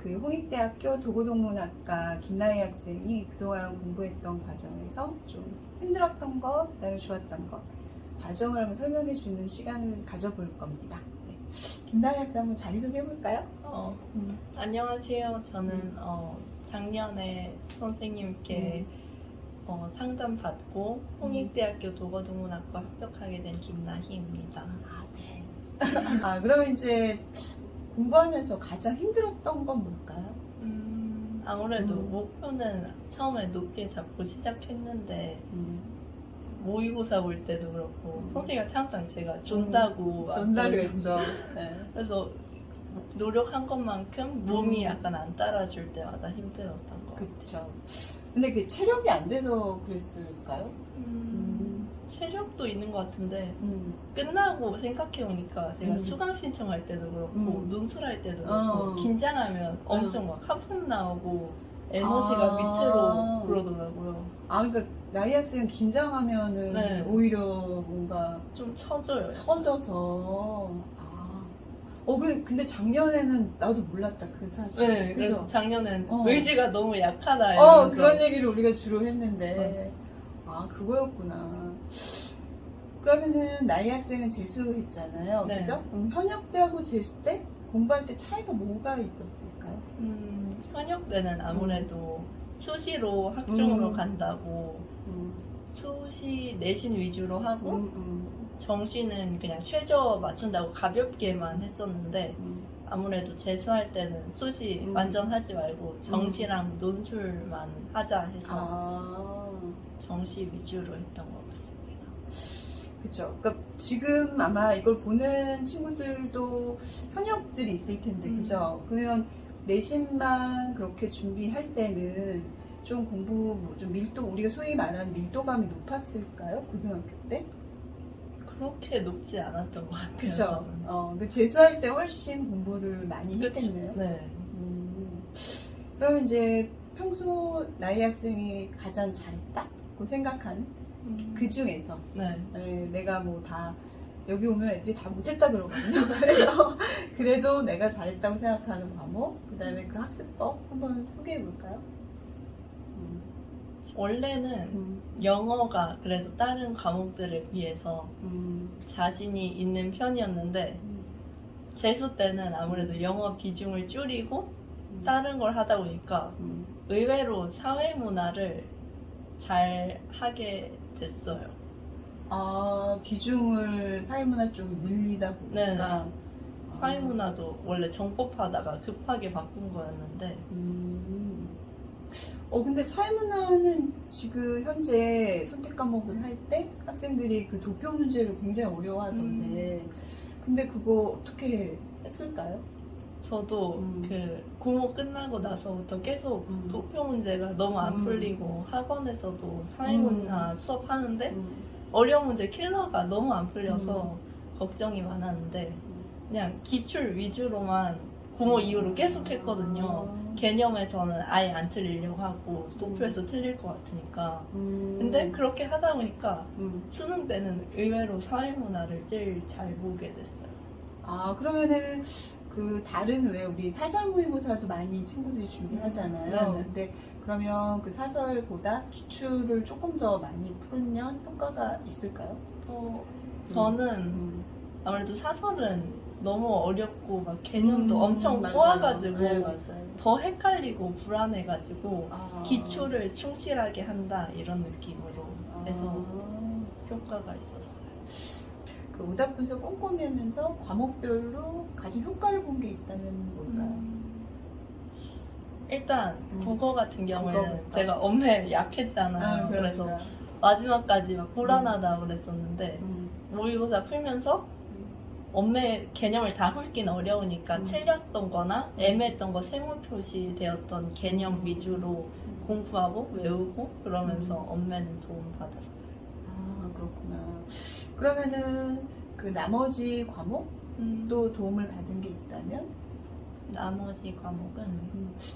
그 홍익대학교 도고동문학과 김나희 학생이 그동안 공부했던 과정에서 좀 힘들었던 것, 그다음에 좋았던 것, 과정을 한번 설명해 주는 시간을 가져볼 겁니다. 네. 김나희 학생 한번 자기소개 해볼까요? 안녕하세요. 저는 작년에 선생님께 상담받고 홍익대학교 도고동문학과 합격하게 된 김나희입니다. 아, 네. 그러면 이제 공부하면서 가장 힘들었던 건 뭘까요? 아무래도 목표는 처음에 높게 잡고 시작했는데 모의고사 볼 때도 그렇고 선생님한테 항상 제가 존다고 했죠. 네. 그래서 노력한 것만큼 몸이 약간 안 따라줄 때마다 힘들었던 것 같아요. 그쵸. 근데 그 체력이 안 돼서 그랬을까요? 체력도 있는 것 같은데 끝나고 생각해보니까 제가 수강 신청할 때도 그렇고 논술할 때도 그렇고 긴장하면 엄청 막 하품 나오고 에너지가 밑으로 그러더라고요. 그러니까 나이 학생은 긴장하면은 네. 오히려 뭔가 좀 처져요. 처져서. 근데 작년에는 나도 몰랐다 그 사실. 네, 그래서 그죠? 작년엔 의지가 너무 약하다 이러면서 그런 얘기를 우리가 주로 했는데. 그거였구나. 그러면은 나이 학생은 재수했잖아요. 네. 그죠? 현역대하고 재수 때 공부할 때 차이가 뭐가 있었을까요? 현역 때는 아무래도 수시로 학종으로 간다고 수시 내신 위주로 하고 정시는 그냥 최저 맞춘다고 가볍게만 했었는데 아무래도 재수할 때는 수시 완전 하지 말고 정시랑 논술만 하자 해서 정시 위주로 했던 것 같습니다. 그쵸. 그러니까 지금 아마 이걸 보는 친구들도 현역들이 있을 텐데, 그죠? 그러면 내신만 그렇게 준비할 때는 좀 공부, 좀 밀도, 우리가 소위 말하는 밀도감이 높았을까요? 고등학교 때? 그렇게 높지 않았던 것 같아요. 그쵸. 그 재수할 때 훨씬 공부를 많이 했겠네요. 네. 그러면 이제 평소 나이 학생이 가장 잘했다고 생각하는 그 중에서 네. 내가 뭐 다 여기 오면 애들이 다 못했다 그러거든요. 그래서 그래도 내가 잘했다고 생각하는 과목, 그 다음에 그 학습법 한번 소개해 볼까요? 원래는 영어가 그래도 다른 과목들에 비해서 자신이 있는 편이었는데 재수 때는 아무래도 영어 비중을 줄이고 다른 걸 하다 보니까 의외로 사회문화를 잘 하게 됐어요. 비중을 사회문화 쪽으로 늘리다 보니까. 사회문화도 원래 정법하다가 급하게 바꾼 거였는데 근데 사회문화는 지금 현재 선택 과목을 할 때 학생들이 그 도표 문제를 굉장히 어려워하던데 근데 그거 어떻게 했을까요? 저도 그 고모 끝나고 나서부터 계속 도표 문제가 너무 안 풀리고 학원에서도 사회문화 수업하는데 어려운 문제 킬러가 너무 안 풀려서 걱정이 많았는데 그냥 기출 위주로만 고모 이후로 계속 했거든요. 개념에서는 아예 안 틀리려고 하고 도표에서 틀릴 것 같으니까 근데 그렇게 하다 보니까 수능 때는 의외로 사회문화를 제일 잘 보게 됐어요. 그러면은 그 다른 왜 우리 사설 모의고사도 많이 친구들이 준비하잖아요. 근데 그러면 그 사설보다 기출을 조금 더 많이 풀면 효과가 있을까요? 저는 아무래도 사설은 너무 어렵고 막 개념도 엄청 꼬아가지고 더 헷갈리고 불안해가지고 기초를 충실하게 한다 이런 느낌으로 해서 효과가 있었어요. 그 오답 분석 꼼꼼히 하면서 과목별로 가장 효과를 본 게 있다면 뭘까요? 일단 국어 같은 경우에는 제가 엄매 약했잖아요. 그래서 마지막까지 막 불안하다고 그랬었는데 모의고사 풀면서 엄매 개념을 다 훑긴 어려우니까 틀렸던 거나 애매했던 거 세모 표시되었던 개념 위주로 공부하고 외우고 그러면서 엄매는 도움 받았어요. 그렇구나. 그러면은 그 나머지 과목도 도움을 받은 게 있다면? 나머지 과목은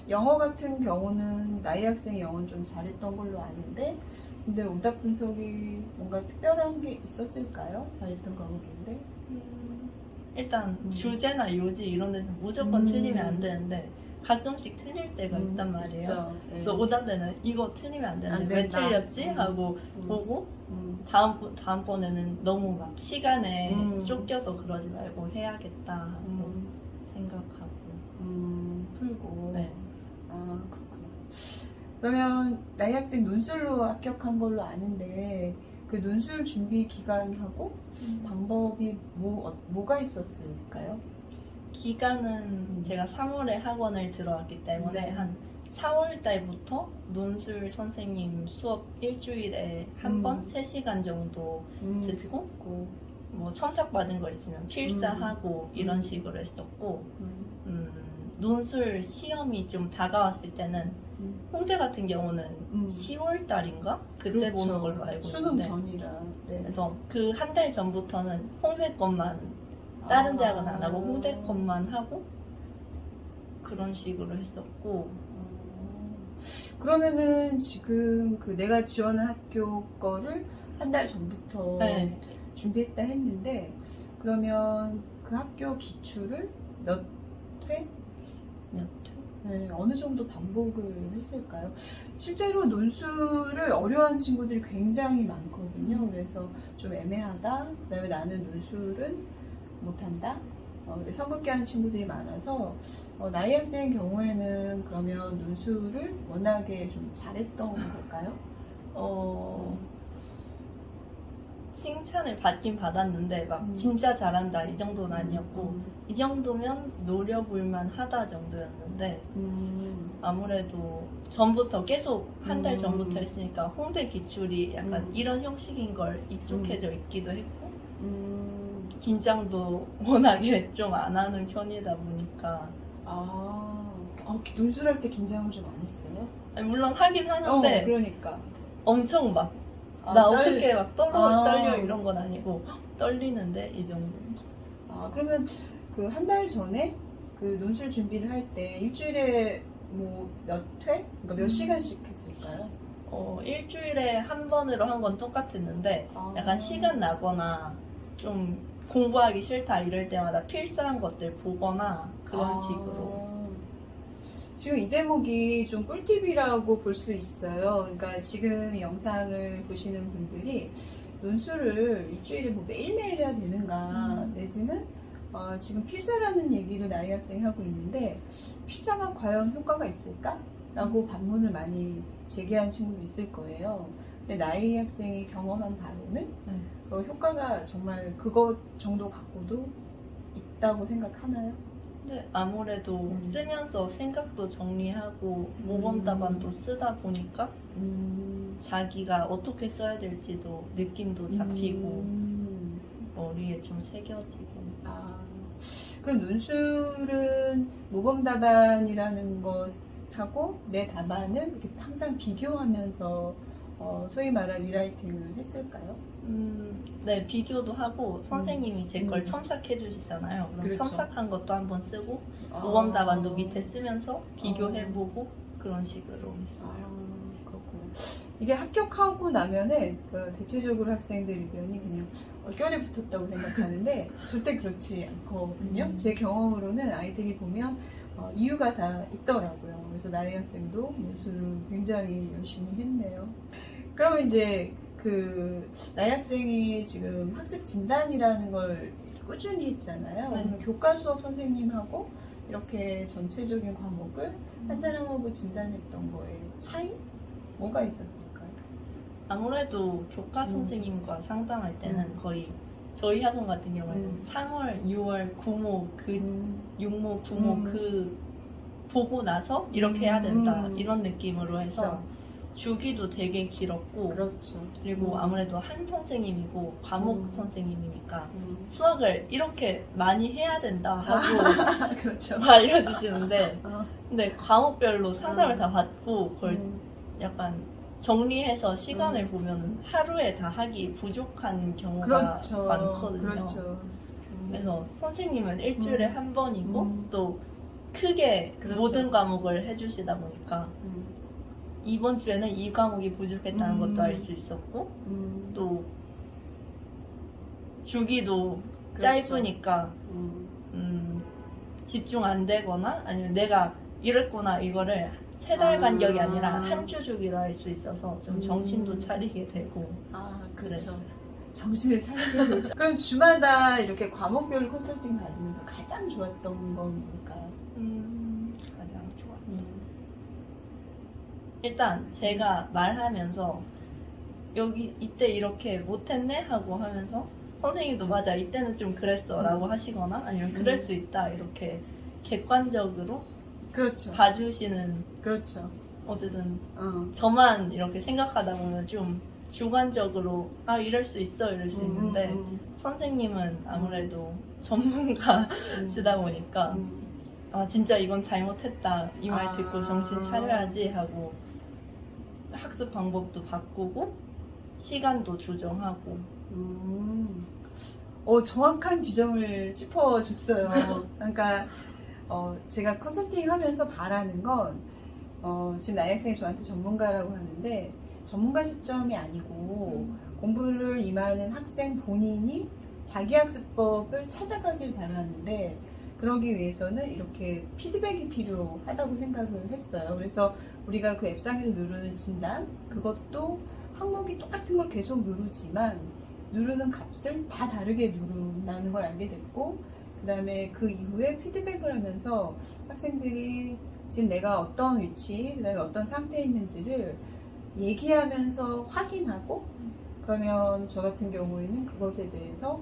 영어 같은 경우는 나이 학생이 영어는 좀 잘했던 걸로 아는데 근데 오답 분석이 뭔가 특별한 게 있었을까요? 잘했던 과목인데 일단 주제나 요지 이런 데서 무조건 틀리면 안 되는데 가끔씩 틀릴 때가 있단 말이에요. 그쵸. 예. 그래서 오전 때는 이거 틀리면 안 되는데 안 왜 된다. 틀렸지? 하고 보고 다음번에는 너무 막 시간에 쫓겨서 그러지 말고 해야겠다 하고 생각하고 풀고. 네. 아, 그렇구나. 그러면 나이 학생 논술로 합격한 걸로 아는데 그 논술 준비 기간하고 방법이 뭐가 있었을까요? 기간은 제가 3월에 학원을 들어왔기 때문에 네. 한 4월 달부터 논술 선생님 수업 일주일에 한 번 3시간 정도 듣고 뭐 첨삭 받은 거 있으면 필사하고 이런 식으로 했었고 논술 시험이 좀 다가왔을 때는 홍대 같은 경우는 10월 달인가? 그때 그렇죠. 보는 걸로 알고 수능 있는데 전이라. 네. 그래서 그 한 달 전부터는 홍대 것만 다른 대학은 안 하고 홍대 것만 하고 그런 식으로 했었고. 그러면은 지금 그 내가 지원한 학교 거를 한 달 전부터 네. 준비했다 했는데 그러면 그 학교 기출을 몇 회? 몇 회? 네, 어느 정도 반복을 했을까요? 실제로 논술을 어려워하는 친구들이 굉장히 많거든요. 그래서 좀 애매하다. 그다음에 나는 논술은 못한다. 성급해 하는 친구들이 많아서 나이 학생의 경우에는 그러면 논술을 워낙에 좀 잘했던 걸까요? 칭찬을 받긴 받았는데 막 진짜 잘한다 이 정도는 아니었고 이 정도면 노려볼만 하다 정도였는데 아무래도 전부터 계속 한 달 전부터 했으니까 홍대 기출이 약간 이런 형식인 걸 익숙해져 있기도 했고 긴장도 워낙에 좀 안 하는 편이다 보니까 논술할 때 긴장을 좀 안 했어요? 아니, 물론 하긴 하는데 그러니까 엄청 막 나 어떻게 막 떨려 이런 건 아니고 떨리는데 이 정도. 그러면 그 한 달 전에 그 논술 준비를 할 때 일주일에 뭐 몇 회? 그러니까 몇 시간씩 했을까요? 일주일에 한 번으로 한 건 똑같았는데 약간 시간 나거나 좀 공부하기 싫다 이럴 때마다 필사한 것들 보거나 그런 식으로. 지금 이 대목이 좀 꿀팁이라고 볼 수 있어요. 그러니까 지금 이 영상을 보시는 분들이 논술을 일주일에 뭐 매일매일 해야 되는가 내지는 지금 필사라는 얘기를 나이 학생이 하고 있는데 필사가 과연 효과가 있을까? 라고 반문을 많이 제기한 친구도 있을 거예요. 근데 나이 학생이 경험한 바로는 효과가 정말 그것 정도 갖고도 있다고 생각하나요? 네, 아무래도 쓰면서 생각도 정리하고 모범 답안도 쓰다 보니까 자기가 어떻게 써야 될지도 느낌도 잡히고 머리에 좀 새겨지고. 그럼 논술은 모범 답안이라는 것하고 내 답안을 이렇게 항상 비교하면서 소위 말하는 리라이팅을 했을까요? 네, 비교도 하고 선생님이 제 걸 첨삭해 주시잖아요. 그럼 그렇죠. 첨삭한 것도 한번 쓰고 모범 답안도 밑에 쓰면서 비교해보고 그런 식으로 했어요. 그렇구나. 이게 합격하고 나면은 대체적으로 학생들 의견이 그냥 얼결에 붙었다고 생각하는데 절대 그렇지 않거든요. 제 경험으로는 아이들이 보면 이유가 다 있더라고요. 그래서 나이 학생도 논술을 굉장히 열심히 했네요. 그러면 이제 그 나이 학생이 지금 학습 진단이라는 걸 꾸준히 했잖아요. 네. 그러면 교과 수업 선생님하고 이렇게 전체적인 과목을 한 사람하고 진단했던 거에 차이? 뭐가 있었을까요? 아무래도 교과 선생님과 상담할 때는 거의 저희 학원 같은 경우에는 상월, 6월, 9모, 6모, 9모 그 보고 나서 이렇게 해야 된다 이런 느낌으로 해서 그렇죠. 주기도 되게 길었고 그렇죠. 그리고 아무래도 한 선생님이고 과목 선생님이니까 수학을 이렇게 많이 해야 된다 하고 그렇죠. 알려주시는데 근데 과목별로 상담을 다 받고 그걸 약간 정리해서 시간을 보면 하루에 다 하기 부족한 경우가 그렇죠. 많거든요. 그렇죠. 그래서 선생님은 일주일에 한 번이고 또 크게 그렇죠. 모든 과목을 해주시다 보니까 이번 주에는 이 과목이 부족했다는 것도 알 수 있었고 또 주기도 그렇죠. 짧으니까 집중 안 되거나 아니면 내가 이랬구나 이거를 3달 간격이 아니라 아. 한 주 주기로 할 수 있어서 좀 정신도 차리게 되고 아, 그랬어요. 정신을 차리게 되죠. 그럼 주마다 이렇게 과목별 컨설팅 받으면서 가장 좋았던 건 뭘까요? 가장 좋아. 일단 제가 말하면서 여기 이때 이렇게 못했네 하고 하면서 선생님도 맞아 이때는 좀 그랬어 라고 하시거나 아니면 그럴 수 있다 이렇게 객관적으로 그렇죠. 봐주시는 그렇죠. 어쨌든 어. 저만 이렇게 생각하다 보면 좀 주관적으로 아 이럴 수 있어 이럴 수 있는데 선생님은 아무래도 전문가시다 보니까 아 진짜 이건 잘못했다 이 말 듣고 정신 차려야지 하고 학습 방법도 바꾸고 시간도 조정하고 정확한 지점을 짚어줬어요. 그러니까 제가 컨설팅 하면서 바라는 건 지금 나이 학생이 저한테 전문가라고 하는데 전문가 시점이 아니고 공부를 임하는 학생 본인이 자기 학습법을 찾아가길 바라는데 그러기 위해서는 이렇게 피드백이 필요하다고 생각을 했어요. 그래서 우리가 그 앱상에서 누르는 진단 그것도 항목이 똑같은 걸 계속 누르지만 누르는 값을 다 다르게 누른다는 걸 알게 됐고 그 다음에 그 이후에 피드백을 하면서 학생들이 지금 내가 어떤 위치 그 다음에 어떤 상태에 있는지를 얘기하면서 확인하고 그러면 저 같은 경우에는 그것에 대해서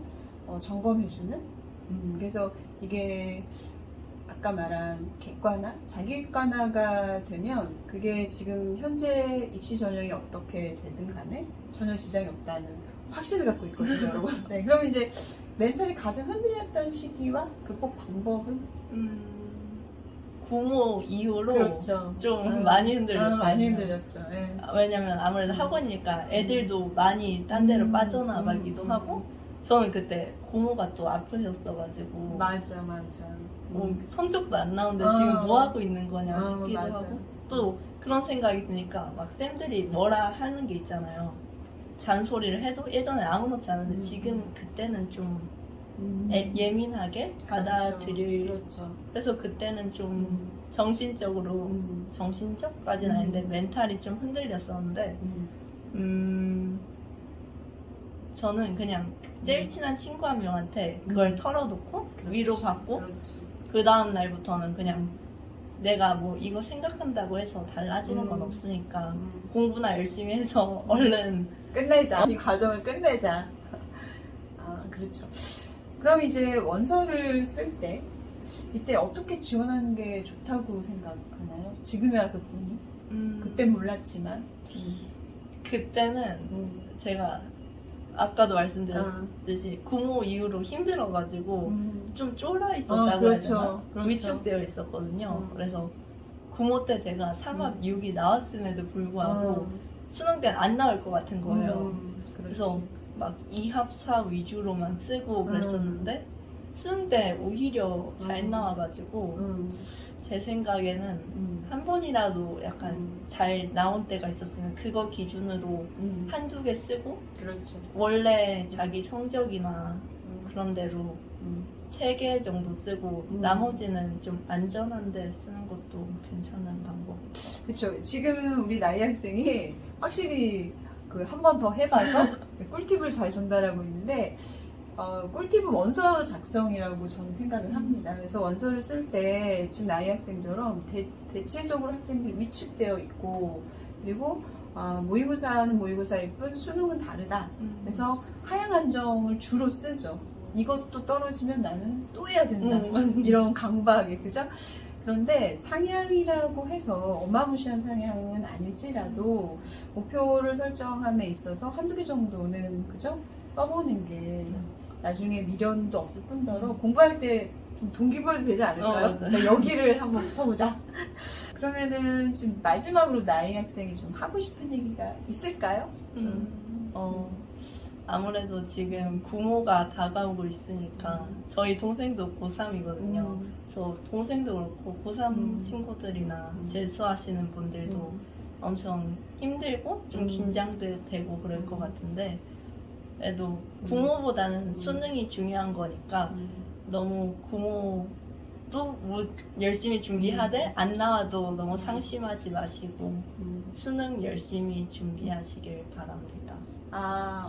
점검해주는 그래서 이게 아까 말한 객관화, 자기객관화가 되면 그게 지금 현재 입시 전형이 어떻게 되든 간에 전혀 지장이 없다는 확신을 갖고 있거든요, 여러분. 네, 그럼 이제 멘탈이 가장 흔들렸던 시기와 극복 방법은? 고모 이후로 그렇죠. 좀 많이 흔들렸어요. 많이 흔들렸죠. 예. 왜냐면 아무래도 학원이니까 애들도 많이 딴 데로 빠져나가기도 하고 저는 그때 고모가 또 아프셨어가지고 맞아. 성적도 안 나오는데 지금 뭐 하고 있는 거냐 싶기도 맞아. 하고 또 그런 생각이 드니까 막 쌤들이 뭐라 하는 게 있잖아요. 잔소리를 해도 예전에 아무렇지 않은데 지금 그때는 좀 예민하게 받아들일 그렇죠. 그래서 그때는 좀 정신적으로 정신적까지는 아닌데 멘탈이 좀 흔들렸었는데 저는 그냥 제일 친한 친구 한 명한테 그걸 털어놓고 위로받고 그 다음 날부터는 그냥 내가 뭐 이거 생각한다고 해서 달라지는 건 없으니까 공부나 열심히 해서 얼른 끝내자. 이 과정을 끝내자. 아, 그렇죠. 그럼 이제 원서를 쓸 때 이때 어떻게 지원하는 게 좋다고 생각하나요? 지금에 와서 보니? 그땐 몰랐지만 그때는 제가 아까도 말씀드렸듯이 고모 이후로 힘들어가지고 좀 쫄아 있었다고 그렇죠. 해야 되나? 그렇죠. 위축되어 있었거든요. 그래서 고모 때 제가 3합 6이 나왔음에도 불구하고 수능 때는 안 나올 것 같은 거예요. 그래서 막 2합 4 위주로만 쓰고 그랬었는데 수능 때 오히려 잘 나와가지고 제 생각에는 한 번이라도 약간 잘 나온 때가 있었으면 그거 기준으로 한두 개 쓰고 그렇죠. 원래 자기 성적이나 그런 대로 3개 정도 쓰고 나머지는 좀 안전한 데 쓰는 것도 괜찮은 방법. 그렇죠. 지금 우리 나이 학생이 확실히 그 한 번 더 해봐서 꿀팁을 잘 전달하고 있는데 꿀팁은 원서 작성이라고 저는 생각을 합니다. 그래서 원서를 쓸 때 지금 나이 학생처럼 대체적으로 학생들이 위축되어 있고 그리고 모의고사는 모의고사일 뿐 수능은 다르다. 그래서 하향 한정을 주로 쓰죠. 이것도 떨어지면 나는 또 해야 된다. 이런 강박에 그죠? 그런데 상향이라고 해서 어마무시한 상향은 아닐지라도 목표를 설정함에 있어서 한두 개 정도는 그죠? 써보는 게 나중에 미련도 없을 뿐더러 공부할 때 좀 동기부여도 되지 않을까요? 그러니까 여기를 한번 붙어보자. 그러면은 지금 마지막으로 나이 학생이 좀 하고 싶은 얘기가 있을까요? 아무래도 지금 고모가 다가오고 있으니까 저희 동생도 고3이거든요. 그래서 동생도 그렇고 고3 친구들이나 재수하시는 분들도 엄청 힘들고 좀 긴장도 되고 그럴 것 같은데 그래도 고모보다는 수능이 중요한 거니까 너무 고모 또 뭐 열심히 준비하되 안 나와도 너무 상심하지 마시고 수능 열심히 준비하시길 바랍니다.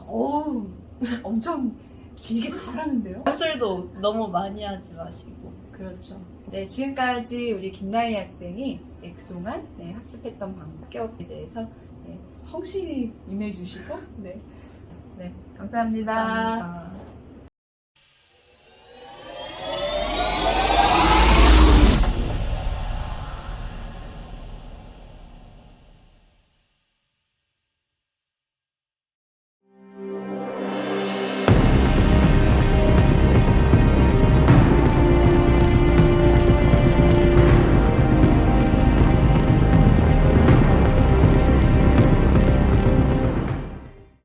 어우, 엄청 길게 잘하는데요? 연설도 너무 많이 하지 마시고. 그렇죠. 네, 지금까지 우리 김나희 학생이 그동안 학습했던 방법에 대해서 성실히 임해주시고, 네, 감사합니다. 감사합니다.